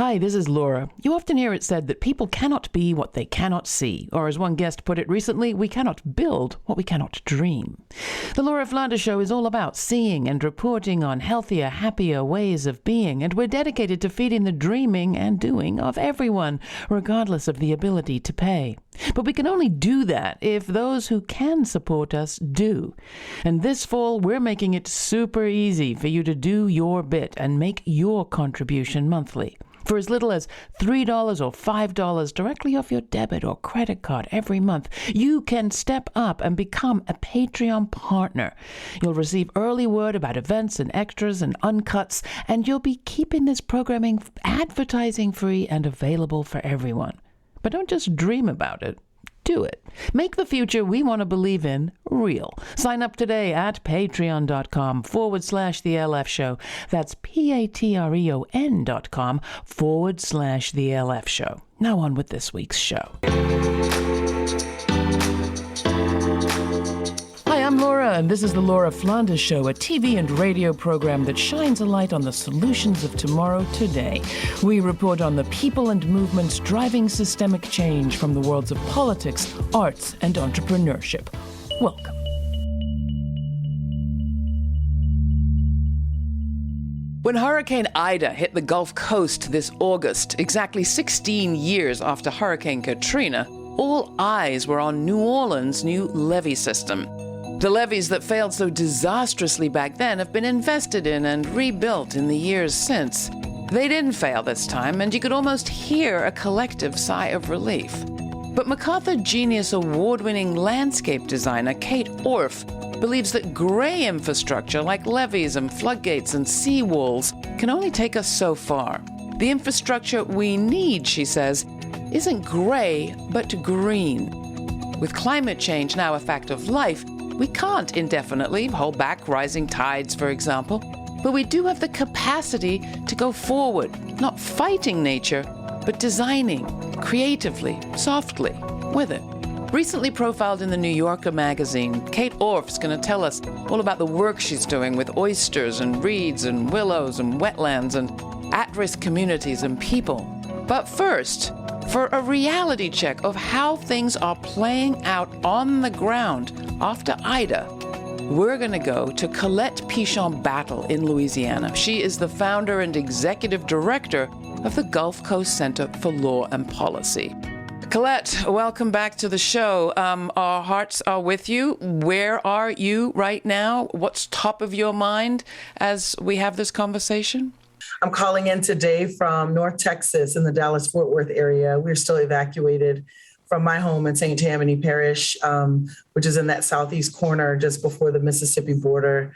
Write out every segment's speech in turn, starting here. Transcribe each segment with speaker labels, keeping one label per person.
Speaker 1: Hi, this is Laura. You often hear it said that people cannot be what they cannot see, or as one guest put it recently, we cannot build what we cannot dream. The Laura Flanders Show is all about seeing and reporting on healthier, happier ways of being, and we're dedicated to feeding the dreaming and doing of everyone, regardless of the ability to pay. But we can only do that if those who can support us do. And this fall, we're making it super easy for you to do your bit and make your contribution monthly. For as little as $3 or $5 directly off your debit or credit card every month, you can step up and become a Patreon partner. You'll receive early word about events and extras and uncuts, and you'll be keeping this programming advertising free and available for everyone. But don't just dream about it. Do it. Make the future we want to believe in real. Sign up today at patreon.com/The LF Show. That's patreon.com/The LF Show. Now on with this week's show. Hi, I'm Laura, and this is the Laura Flanders Show, a TV and radio program that shines a light on the solutions of tomorrow today. We report on the people and movements driving systemic change from the worlds of politics, arts, and entrepreneurship. Welcome. When Hurricane Ida hit the Gulf Coast this August, exactly 16 years after Hurricane Katrina, all eyes were on New Orleans' new levee system. The levees that failed so disastrously back then have been invested in and rebuilt in the years since. They didn't fail this time, and you could almost hear a collective sigh of relief. But MacArthur Genius Award-winning landscape designer Kate Orff believes that gray infrastructure like levees and floodgates and seawalls can only take us so far. The infrastructure we need, she says, isn't gray, but green. With climate change now a fact of life, we can't indefinitely hold back rising tides, for example, but we do have the capacity to go forward, not fighting nature, but designing creatively, softly, with it. Recently profiled in the New Yorker magazine, Kate Orff is going to tell us all about the work she's doing with oysters and reeds and willows and wetlands and at-risk communities and people. But first, for a reality check of how things are playing out on the ground after Ida, we're going to go to Colette Pichon Battle in Louisiana. She is the founder and executive director of the Gulf Coast Center for Law and Policy. Colette, welcome back to the show. Our hearts are with you. Where are you right now? What's top of your mind as we have this conversation?
Speaker 2: I'm calling in today from North Texas in the Dallas-Fort Worth area. We're still evacuated from my home in St. Tammany Parish, which is in that southeast corner just before the Mississippi border.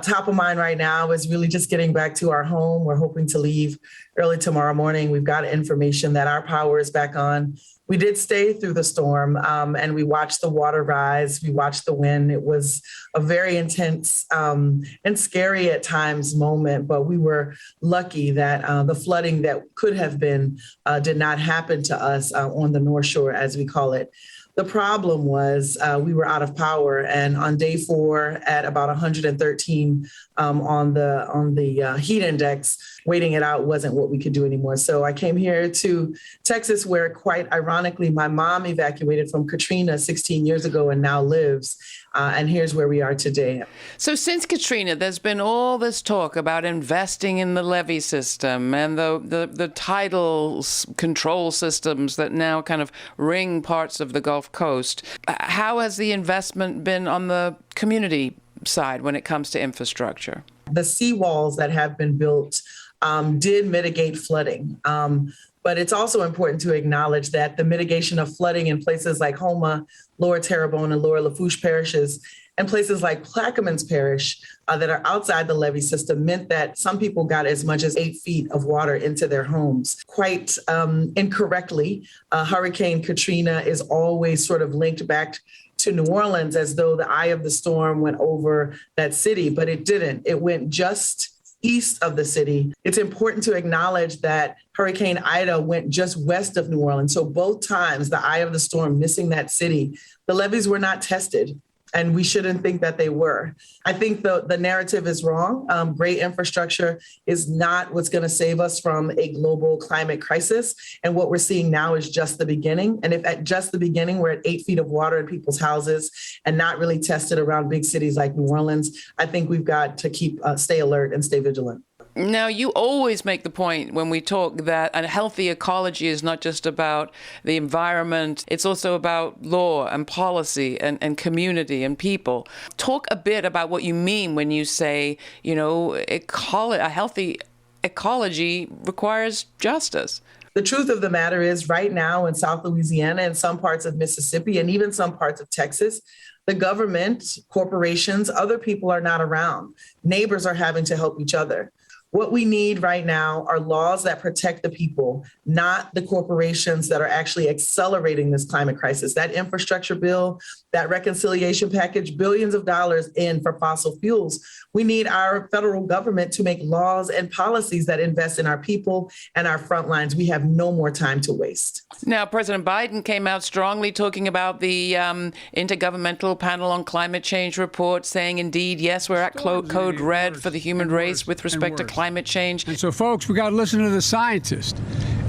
Speaker 2: Top of mind right now is really just getting back to our home. We're hoping to leave early tomorrow morning. We've got information that our power is back on. We did stay through the storm and we watched the water rise. We watched the wind. It was a very intense and scary at times moment, but we were lucky that the flooding that could have been did not happen to us on the North Shore, as we call it. The problem was we were out of power, and on day 4 at about 113 on the heat index, waiting it out wasn't what we could do anymore. So I came here to Texas, where quite ironically, my mom evacuated from Katrina 16 years ago and now lives. And here's where we are today.
Speaker 1: So since Katrina, there's been all this talk about investing in the levee system and the tidal control systems that now kind of ring parts of the Gulf Coast. How has the investment been on the community side when it comes to infrastructure?
Speaker 2: The seawalls that have been built did mitigate flooding. But it's also important to acknowledge that the mitigation of flooding in places like Houma, Lower Terrebonne, and Lower Lafourche parishes, and places like Plaquemines Parish that are outside the levee system meant that some people got as much as 8 feet of water into their homes. Quite incorrectly, Hurricane Katrina is always sort of linked back to New Orleans as though the eye of the storm went over that city, but it didn't. It went just east of the city. It's important to acknowledge that Hurricane Ida went just west of New Orleans. So both times, the eye of the storm missing that city, the levees were not tested. And we shouldn't think that they were. I think the narrative is wrong. Great infrastructure is not what's going to save us from a global climate crisis. And what we're seeing now is just the beginning. And if at just the beginning, we're at 8 feet of water in people's houses and not really tested around big cities like New Orleans, I think we've got to stay alert and stay vigilant.
Speaker 1: Now, you always make the point when we talk that a healthy ecology is not just about the environment, it's also about law and policy and community and people. Talk a bit about what you mean when you say, a healthy ecology requires justice.
Speaker 2: The truth of the matter is right now in South Louisiana and some parts of Mississippi and even some parts of Texas, the government, corporations, other people are not around. Neighbors are having to help each other. What we need right now are laws that protect the people, not the corporations that are actually accelerating this climate crisis. That infrastructure bill, that reconciliation package, billions of dollars in for fossil fuels. We need our federal government to make laws and policies that invest in our people and our front lines. We have no more time to waste.
Speaker 1: Now, President Biden came out strongly talking about the Intergovernmental Panel on Climate Change report, saying, indeed, yes, we're at code red for the human race with respect to climate change.
Speaker 3: And so, folks, we got to listen to the scientists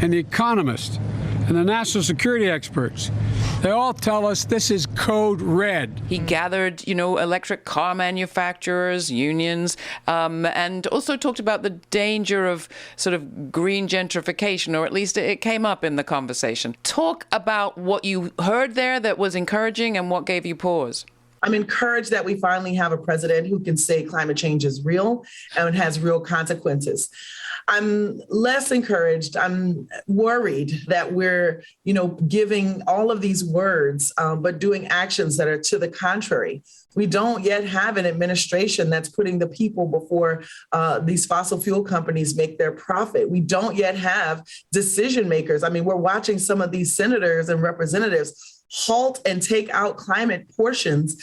Speaker 3: and the economists and the national security experts. They all tell us this is code red.
Speaker 1: He gathered, electric car manufacturers, unions, and also talked about the danger of sort of green gentrification, or at least it came up in the conversation. Talk about what you heard there that was encouraging and what gave you pause.
Speaker 2: I'm encouraged that we finally have a president who can say climate change is real and has real consequences. I'm less encouraged. I'm worried that we're, giving all of these words, but doing actions that are to the contrary. We don't yet have an administration that's putting the people before these fossil fuel companies make their profit. We don't yet have decision makers. I mean, we're watching some of these senators and representatives halt and take out climate portions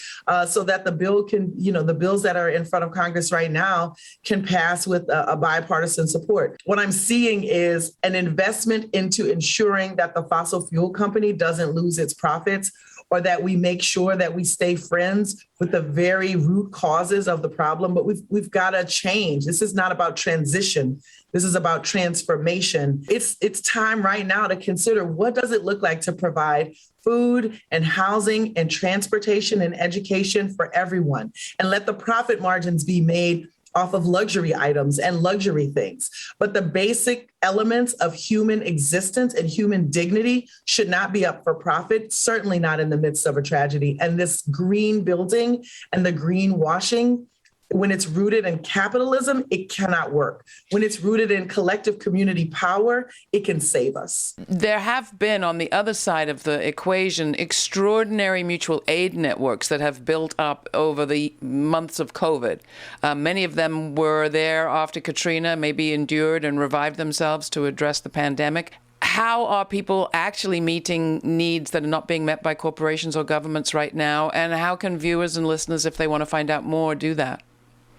Speaker 2: so that the bill can, the bills that are in front of Congress right now can pass with a bipartisan support. What I'm seeing is an investment into ensuring that the fossil fuel company doesn't lose its profits, or that we make sure that we stay friends with the very root causes of the problem. But we've got to change. This is not about transition. This is about transformation. It's time right now to consider, what does it look like to provide food and housing and transportation and education for everyone, and let the profit margins be made off of luxury items and luxury things. But the basic elements of human existence and human dignity should not be up for profit, certainly not in the midst of a tragedy. And this green building and the green washing, when it's rooted in capitalism, it cannot work. When it's rooted in collective community power, it can save us.
Speaker 1: There have been, on the other side of the equation, extraordinary mutual aid networks that have built up over the months of COVID. Many of them were there after Katrina, maybe endured and revived themselves to address the pandemic. How are people actually meeting needs that are not being met by corporations or governments right now? And how can viewers and listeners, if they want to find out more, do that?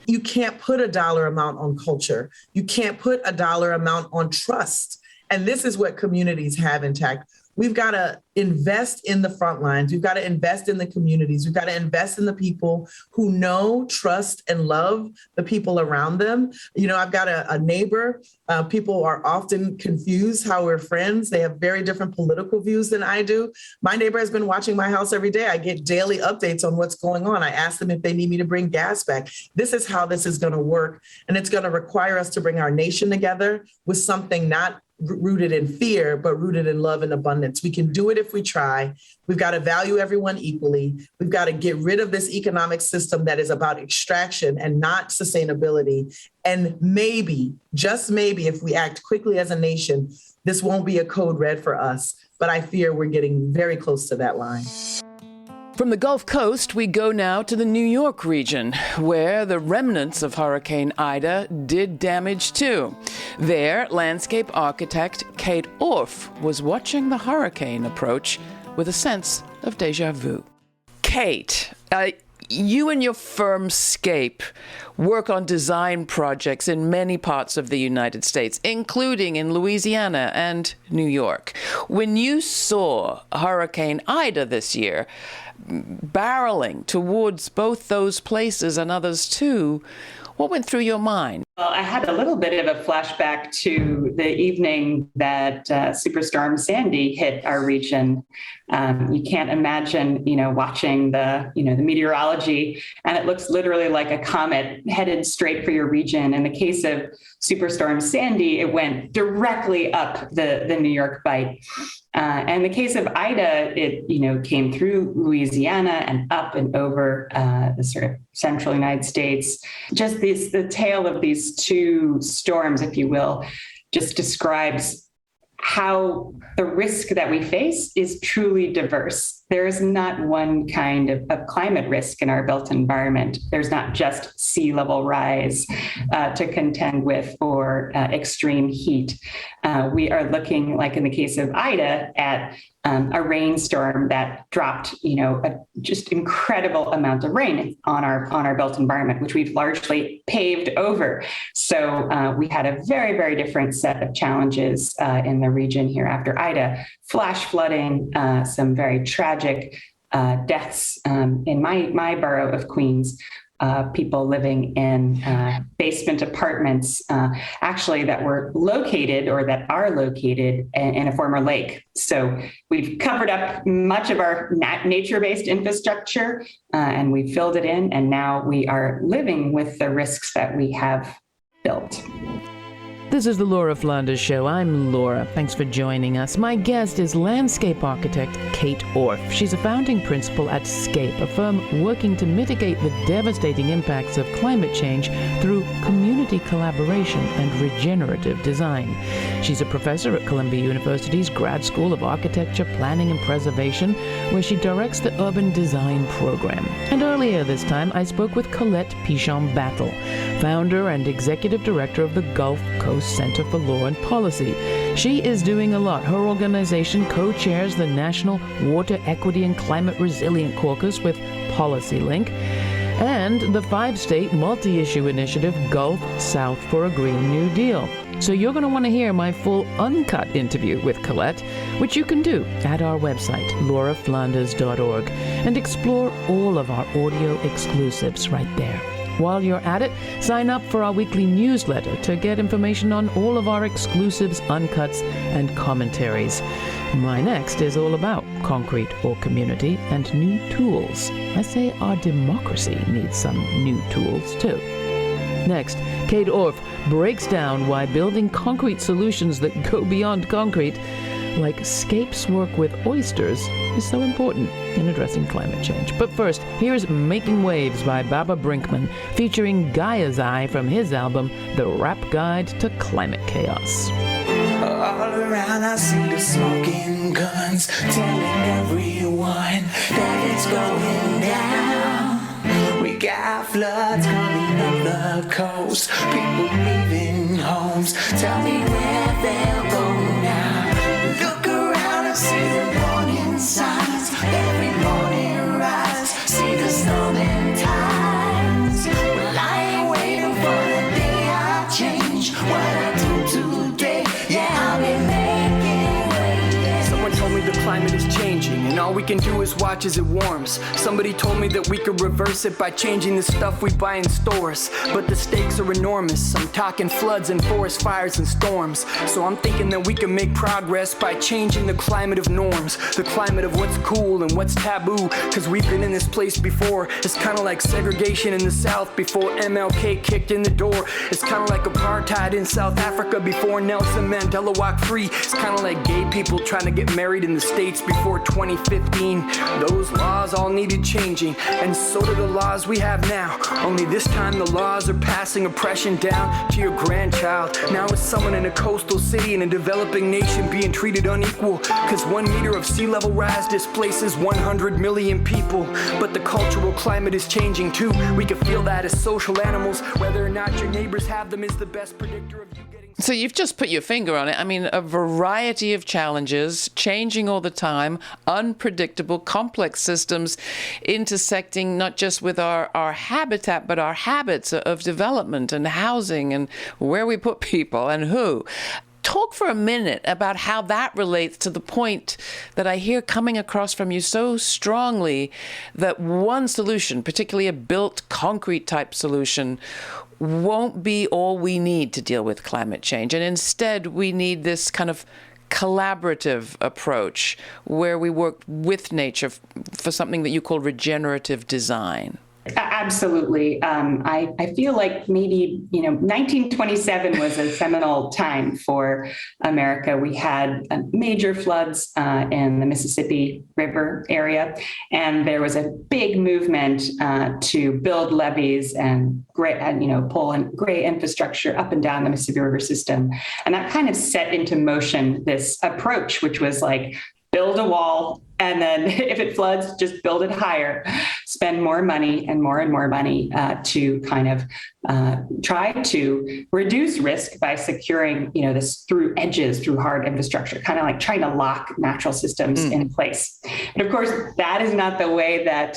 Speaker 2: You can't put a dollar amount on culture. You can't put a dollar amount on trust. And this is what communities have intact. We've got to invest in the front lines. We've got to invest in the communities. We've got to invest in the people who know, trust, and love the people around them. I've got a neighbor. People are often confused how we're friends. They have very different political views than I do. My neighbor has been watching my house every day. I get daily updates on what's going on. I ask them if they need me to bring gas back. This is how this is going to work. And it's going to require us to bring our nation together with something not rooted in fear, but rooted in love and abundance. We can do it if we try. We've got to value everyone equally. We've got to get rid of this economic system that is about extraction and not sustainability. And maybe, just maybe, if we act quickly as a nation, this won't be a code red for us. But I fear we're getting very close to that line.
Speaker 1: From the Gulf Coast, we go now to the New York region, where the remnants of Hurricane Ida did damage too. There, landscape architect Kate Orff was watching the hurricane approach with a sense of déjà vu. Kate, You and your firm Scape work on design projects in many parts of the United States, including in Louisiana and New York. When you saw Hurricane Ida this year, barreling towards both those places and others too, what went through your mind?
Speaker 4: Well, I had a little bit of a flashback to the evening that Superstorm Sandy hit our region. You can't imagine, watching the meteorology, and it looks literally like a comet headed straight for your region. In the case of Superstorm Sandy, it went directly up the New York Bight. And the case of Ida, it came through Louisiana and up and over the sort of central United States. Just the tale of these two storms, if you will, just describes how the risk that we face is truly diverse. There is not one kind of climate risk in our built environment. There's not just sea level rise to contend with or extreme heat. We are looking, like in the case of Ida, at a rainstorm that dropped, a just incredible amount of rain on our built environment, which we've largely paved over. So we had a very, very different set of challenges in the region here after Ida. Flash flooding, some very tragic deaths in my borough of Queens. People living in basement apartments, actually that were located or that are located in a former lake. So we've covered up much of our nature-based infrastructure and we filled it in, and now we are living with the risks that we have built.
Speaker 1: This is the Laura Flanders Show. I'm Laura. Thanks for joining us. My guest is landscape architect Kate Orff. She's a founding principal at Scape, a firm working to mitigate the devastating impacts of climate change through community collaboration and regenerative design. She's a professor at Columbia University's Grad School of Architecture, Planning and Preservation, where she directs the Urban Design Program. And earlier this time, I spoke with Colette Pichon Battle, founder and executive director of the Gulf Coast Center for Law and Policy. She is doing a lot. Her organization co-chairs the National Water Equity and Climate Resilient Caucus with PolicyLink and the 5-state multi-issue initiative Gulf South for a Green New Deal. So you're going to want to hear my full uncut interview with Colette, which you can do at our website, lauraflanders.org, and explore all of our audio exclusives right there. While you're at it, sign up for our weekly newsletter to get information on all of our exclusives, uncuts, and commentaries. My next is all about concrete or community and new tools. I say our democracy needs some new tools too. Next, Kate Orff breaks down why building concrete solutions that go beyond concrete, like Scape's work with oysters, is so important in addressing climate change. But first, here's Makin Waves by Baba Brinkman, featuring Gaia's Eye from his album, The Rap Guide to Climate Chaos.
Speaker 5: All around I see the smoking guns, telling everyone that it's going down. We got floods coming up the coast, people leaving homes. Tell me where they'll go now. Look around and see the warning signs. Every morning rise, see the storming tides. Well, I ain't waiting for the day I change what I do today. Yeah, I'll be making waves.
Speaker 6: Someone told me the climate is changing, and all we can do is watch as it warms. Somebody told me that we could reverse it by changing the stuff we buy in stores, but the stakes are enormous. I'm talking floods and forest fires and storms. So I'm thinking that we can make progress by changing the climate of norms, the climate of what's cool and what's taboo, cause we've been in this place before. It's kinda like segregation in the South before MLK kicked in the door. It's kinda like apartheid in South Africa before Nelson Mandela walked free. It's kinda like gay people trying to get married in the States before 2015. Those laws all needed changing, and so do the laws we have now. Only this time the laws are passing oppression down to your grandchild. Now it's someone in a coastal city in a developing nation being treated unequal, cause 1 meter of sea level rise displaces 100 million people. But the cultural climate is changing too. We can feel that as social animals. Whether or not your neighbors have them is the best predictor of you getting
Speaker 1: So you've just put your finger on it. I mean, a variety of challenges, changing all the time, unpredictable, complex systems intersecting not just with our habitat, but our habits of development and housing and where we put people and who. Talk for a minute about how that relates to the point that I hear coming across from you so strongly, that one solution, particularly a built concrete type solution, won't be all we need to deal with climate change. And instead, we need this kind of collaborative approach where we work with nature for something that you call regenerative design.
Speaker 4: Absolutely. I feel like maybe, 1927 was a seminal time for America. We had major floods in the Mississippi River area, and there was a big movement to build levees and pull in great infrastructure up and down the Mississippi River system. And that kind of set into motion this approach, which was like, build a wall, and then if it floods, just build it higher, spend more money and more money to kind of try to reduce risk by securing, this through edges, through hard infrastructure, kind of like trying to lock natural systems in place. But of course, that is not the way that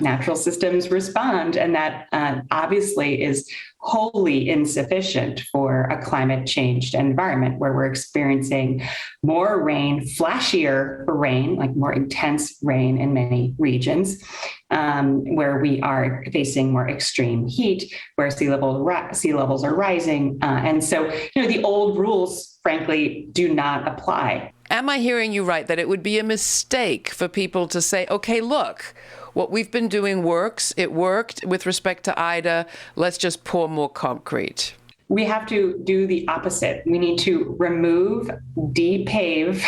Speaker 4: natural systems respond. And that obviously is wholly insufficient for a climate changed environment where we're experiencing more rain, flashier rain, like more intense rain in many regions, where we are facing more extreme heat, where sea levels are rising. And so, the old rules, frankly, do not apply.
Speaker 1: Am I hearing you right that it would be a mistake for people to say, okay, look, what we've been doing works. It worked with respect to Ida. Let's just pour more concrete.
Speaker 4: We have to do the opposite. We need to remove, depave,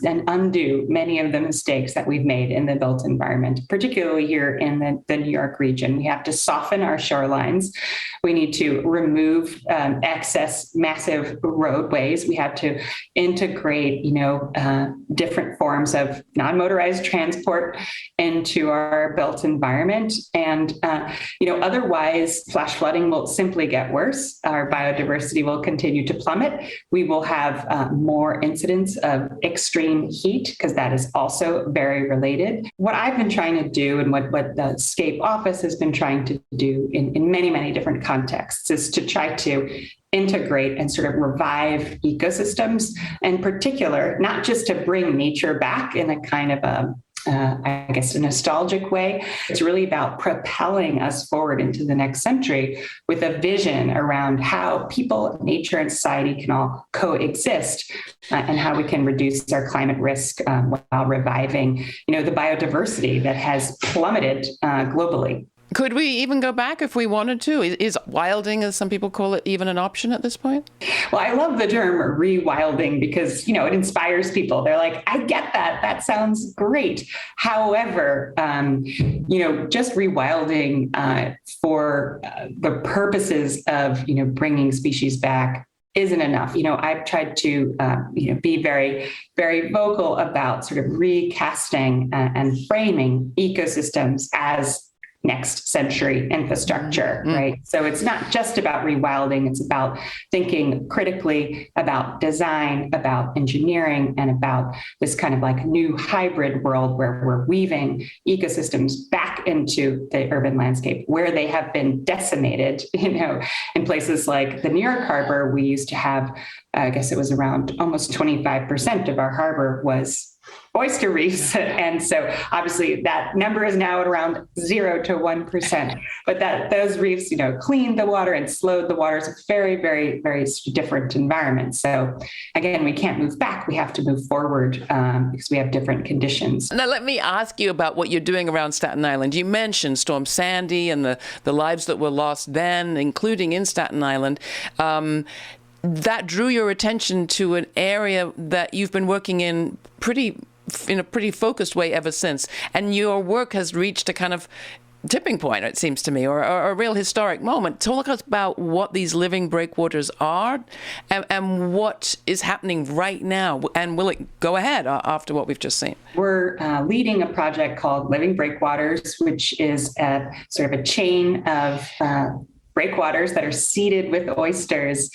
Speaker 4: and undo many of the mistakes that we've made in the built environment, particularly here in the New York region. We have to soften our shorelines. We need to remove excess massive roadways. We have to integrate, different forms of non-motorized transport into our built environment. And, otherwise, flash flooding will simply get worse. Our biodiversity will continue to plummet. We will have more incidents of extreme heat, because that is also very related. What I've been trying to do, and what the SCAPE office has been trying to do in many, many different contexts, is to try to integrate and sort of revive ecosystems, in particular, not just to bring nature back in a kind of a nostalgic way. It's really about propelling us forward into the next century with a vision around how people, nature, and society can all coexist, and how we can reduce our climate risk while reviving, the biodiversity that has plummeted globally.
Speaker 1: Could we even go back if we wanted to? Is wilding, as some people call it, even an option at this point?
Speaker 4: Well, I love the term rewilding because, it inspires people. They're like, I get that. That sounds great. However, just rewilding for the purposes of, bringing species back isn't enough. I've tried to, be very, very vocal about sort of recasting and framing ecosystems as next century infrastructure, right? So it's not just about rewilding, it's about thinking critically about design, about engineering, and about this kind of like new hybrid world where we're weaving ecosystems back into the urban landscape where they have been decimated. In places like the New York Harbor, we used to have, I guess it was around almost 25% of our harbor was oyster reefs. And so obviously that number is now at around 0 to 1%, but those reefs, cleaned the water and slowed the waters. It's very, very, very different environments. So again, we can't move back. We have to move forward because we have different conditions.
Speaker 1: Now, let me ask you about what you're doing around Staten Island. You mentioned Storm Sandy and the lives that were lost then, including in Staten Island. That drew your attention to an area that you've been working in a pretty focused way ever since. And your work has reached a kind of tipping point, it seems to me, or a real historic moment. Talk us about what these living breakwaters are and what is happening right now. And will it go ahead after what we've just seen?
Speaker 4: We're leading a project called Living Breakwaters, which is a sort of a chain of breakwaters that are seeded with oysters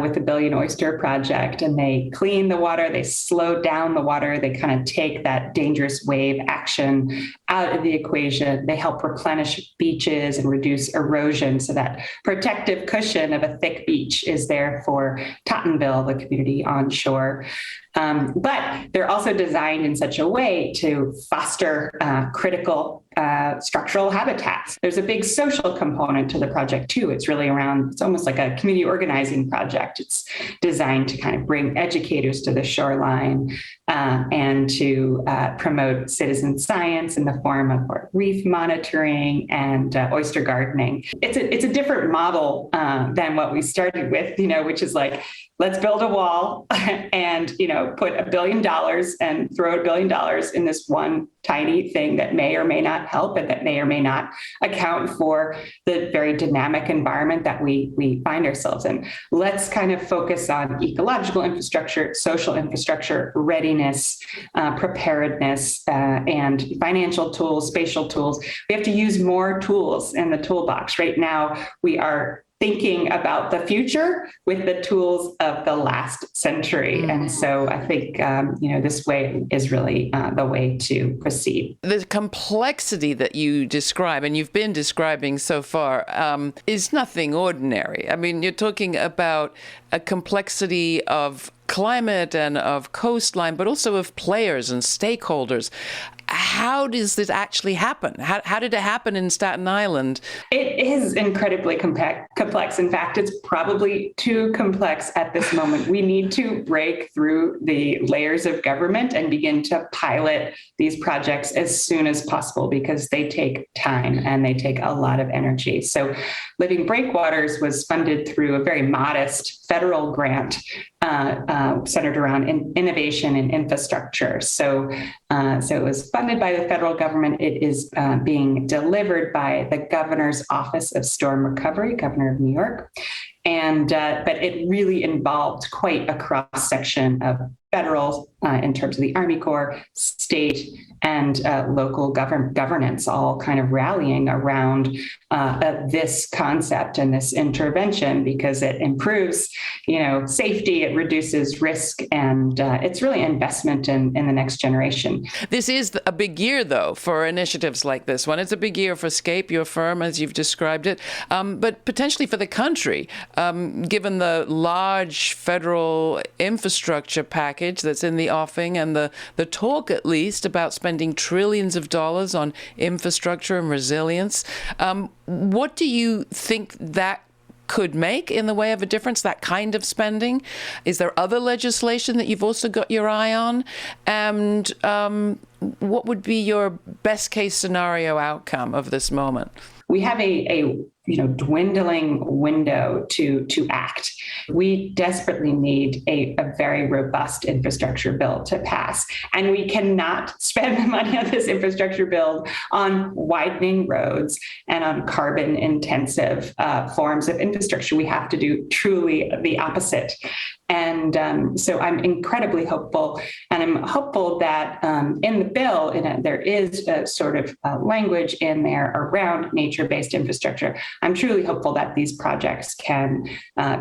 Speaker 4: with the Billion Oyster Project. And they clean the water, they slow down the water, they kind of take that dangerous wave action out of the equation. They help replenish beaches and reduce erosion. So that protective cushion of a thick beach is there for Tottenville, the community onshore. But they're also designed in such a way to foster critical structural habitats. There's a big social component to the project too. It's really around, it's almost like a community organizing project. It's designed to kind of bring educators to the shoreline and to promote citizen science in the form of reef monitoring and oyster gardening. It's a different model than what we started with, which is like, let's build a wall and, put $1 billion and throw $1 billion in this one tiny thing that may or may not help and that may or may not account for the very dynamic environment that we find ourselves in. Let's kind of focus on ecological infrastructure, social infrastructure, readiness, preparedness, and financial tools, spatial tools. We have to use more tools in the toolbox. Right now, we are thinking about the future with the tools of the last century. And so I think, this way is really the way to proceed.
Speaker 1: The complexity that you describe, and you've been describing so far, is nothing ordinary. I mean, you're talking about a complexity of climate and of coastline, but also of players and stakeholders. How does this actually happen? How did it happen in Staten Island?
Speaker 4: It is incredibly complex. In fact, it's probably too complex at this moment. We need to break through the layers of government and begin to pilot these projects as soon as possible because they take time and they take a lot of energy. So Living Breakwaters was funded through a very modest federal grant centered around innovation and infrastructure. So it was funded by the federal government. It is being delivered by the governor's Office of Storm Recovery, Governor of New York. And but it really involved quite a cross section of federal in terms of the Army Corps, state, and local governance, all kind of rallying around this concept and this intervention because it improves, safety, it reduces risk, and it's really investment in the next generation.
Speaker 1: This is a big year, though, for initiatives like this one. It's a big year for SCAPE, your firm, as you've described it, but potentially for the country, given the large federal infrastructure package that's in the offing and the talk, at least, about spending trillions of dollars on infrastructure and resilience. What do you think that could make in the way of a difference, that kind of spending? Is there other legislation that you've also got your eye on? And what would be your best case scenario outcome of this moment?
Speaker 4: We have a dwindling window to act. We desperately need a very robust infrastructure bill to pass. And we cannot spend the money on this infrastructure bill on widening roads and on carbon intensive forms of infrastructure. We have to do truly the opposite. And so I'm incredibly hopeful, and I'm hopeful that in the bill, there is a sort of language in there around nature-based infrastructure. I'm truly hopeful that these projects can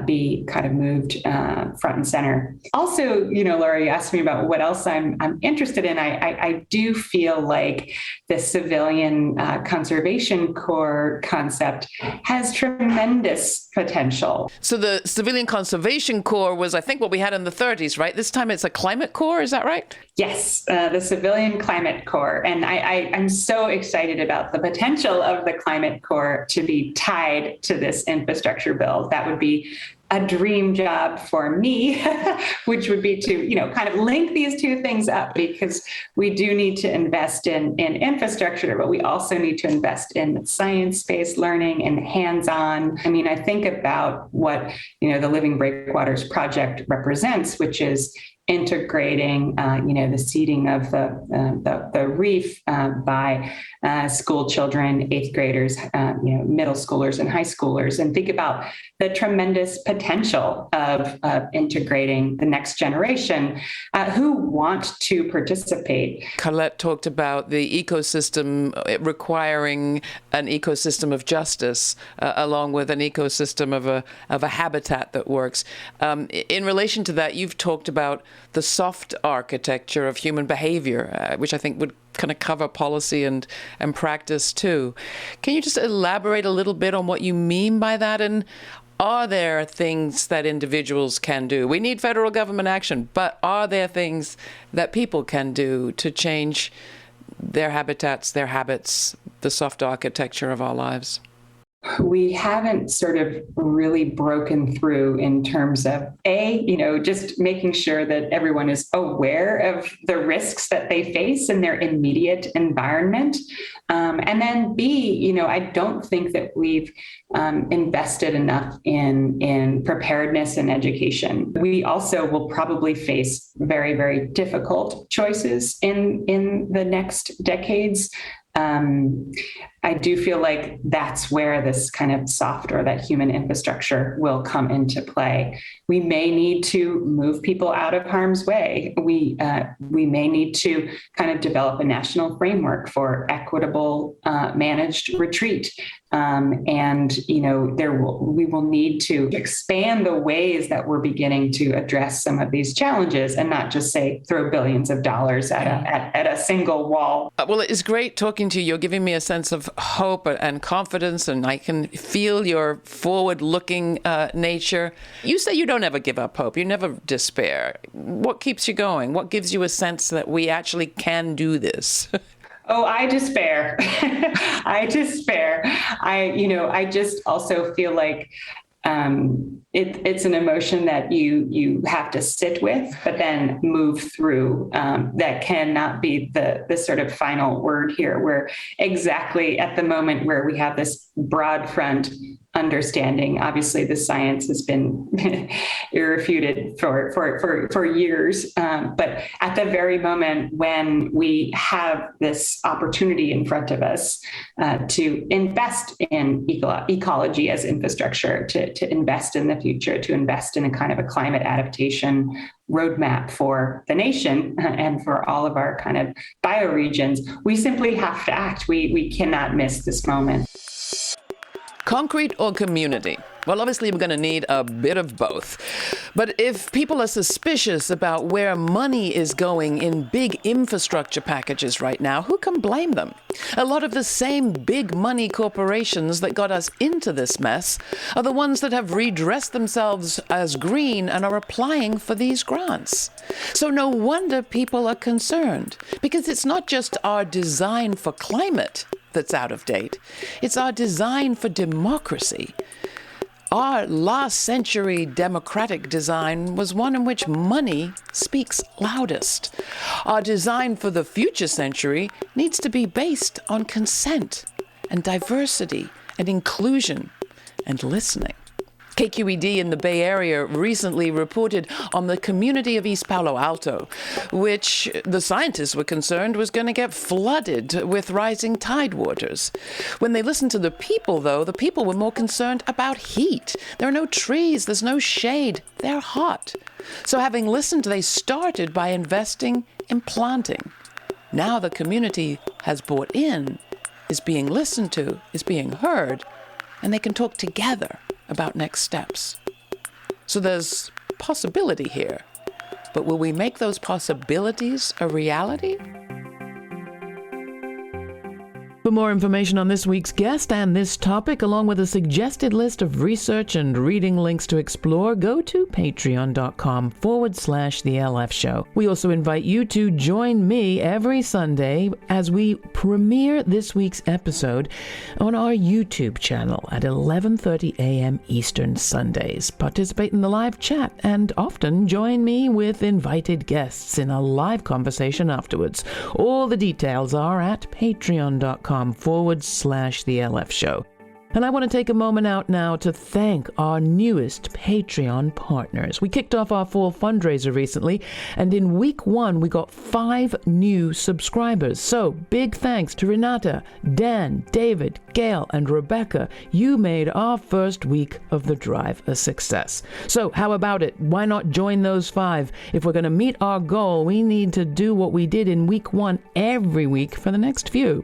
Speaker 4: be kind of moved front and center. Also, Laura, you asked me about what else I'm interested in. I do feel like the Civilian Conservation Corps concept has tremendous potential.
Speaker 1: So the Civilian Conservation Corps was, I think, what we had in the 30s, right? This time it's a climate corps, is that right?
Speaker 4: Yes, the Civilian Climate Corps. And I'm so excited about the potential of the Climate Corps to be tied to this infrastructure bill. That would be a dream job for me, which would be to, kind of link these two things up, because we do need to invest in infrastructure, but we also need to invest in science-based learning and hands-on. I mean, I think about what, the Living Breakwaters project represents, which is integrating, the seeding of the reef by school children, eighth graders, middle schoolers and high schoolers, and think about the tremendous potential of integrating the next generation who want to participate.
Speaker 1: Colette talked about the ecosystem requiring an ecosystem of justice along with an ecosystem of a habitat that works. In relation to that, you've talked about the soft architecture of human behavior, which I think would kind of cover policy and practice too. Can you just elaborate a little bit on what you mean by that? And are there things that individuals can do? We need federal government action, but are there things that people can do to change their habitats, their habits, the soft architecture of our lives?
Speaker 4: We haven't sort of really broken through in terms of just making sure that everyone is aware of the risks that they face in their immediate environment. And then B, I don't think that we've invested enough in preparedness and education. We also will probably face very, very difficult choices in the next decades. I do feel like that's where this kind of soft or that human infrastructure will come into play. We may need to move people out of harm's way. We may need to kind of develop a national framework for equitable managed retreat. We will need to expand the ways that we're beginning to address some of these challenges and not just say throw billions of dollars at a single wall.
Speaker 1: Well, it's great talking to you. You're giving me a sense of hope and confidence, and I can feel your forward-looking nature. You say you don't ever give up hope. You never despair. What keeps you going? What gives you a sense that we actually can do this?
Speaker 4: Oh, I despair. I despair. I just also feel like it's an emotion that you have to sit with, but then move through. That cannot be the sort of final word here. We're exactly at the moment where we have this broad front understanding. Obviously, the science has been irrefuted for years. But at the very moment when we have this opportunity in front of us to invest in ecology as infrastructure, to invest in the future, to invest in a kind of a climate adaptation roadmap for the nation and for all of our kind of bioregions, we simply have to act. We cannot miss this moment.
Speaker 1: Concrete or community? Well, obviously, we're going to need a bit of both. But if people are suspicious about where money is going in big infrastructure packages right now, who can blame them? A lot of the same big money corporations that got us into this mess are the ones that have redressed themselves as green and are applying for these grants. So no wonder people are concerned, because it's not just our design for climate that's out of date. It's our design for democracy. Our last century democratic design was one in which money speaks loudest. Our design for the future century needs to be based on consent and diversity and inclusion and listening. KQED in the Bay Area recently reported on the community of East Palo Alto, which the scientists were concerned was going to get flooded with rising tide waters. When they listened to the people, though, the people were more concerned about heat. There are no trees, there's no shade, they're hot. So having listened, they started by investing in planting. Now the community has bought in, is being listened to, is being heard, and they can talk together about next steps. So there's possibility here, but will we make those possibilities a reality? For more information on this week's guest and this topic, along with a suggested list of research and reading links to explore, go to patreon.com/The LF Show. We also invite you to join me every Sunday as we premiere this week's episode on our YouTube channel at 11:30 a.m. Eastern Sundays. Participate in the live chat and often join me with invited guests in a live conversation afterwards. All the details are at patreon.com/The LF Show. And I want to take a moment out now to thank our newest Patreon partners. We kicked off our fall fundraiser recently, and in week 1, we got 5 new subscribers. So big thanks to Renata, Dan, David, Gail, and Rebecca. You made our first week of the drive a success. So how about it? Why not join those 5? If we're going to meet our goal, we need to do what we did in week 1 every week for the next few.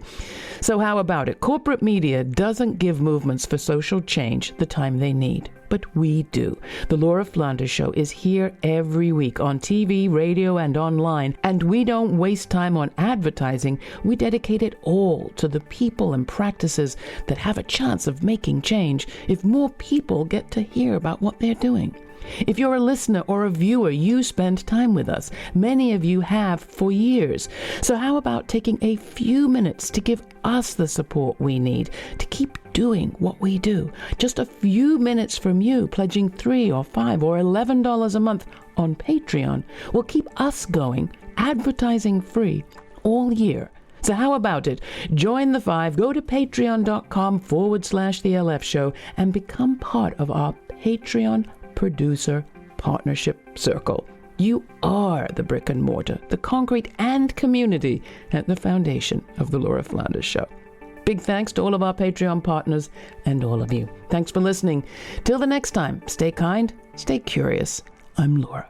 Speaker 1: So how about it? Corporate media doesn't give movements for social change the time they need, but we do. The Laura Flanders Show is here every week on TV, radio, and online, and we don't waste time on advertising. We dedicate it all to the people and practices that have a chance of making change if more people get to hear about what they're doing. If you're a listener or a viewer, you spend time with us. Many of you have for years. So how about taking a few minutes to give us the support we need to keep doing what we do? Just a few minutes from you pledging $3 or $5 or $11 a month on Patreon will keep us going, advertising free all year. So how about it? Join the 5, go to patreon.com/The LF Show and become part of our Patreon Producer Partnership Circle. You are the brick and mortar, the concrete and community at the foundation of the Laura Flanders Show. Big thanks to all of our Patreon partners and all of you. Thanks for listening. Till the next time, stay kind, stay curious. I'm Laura.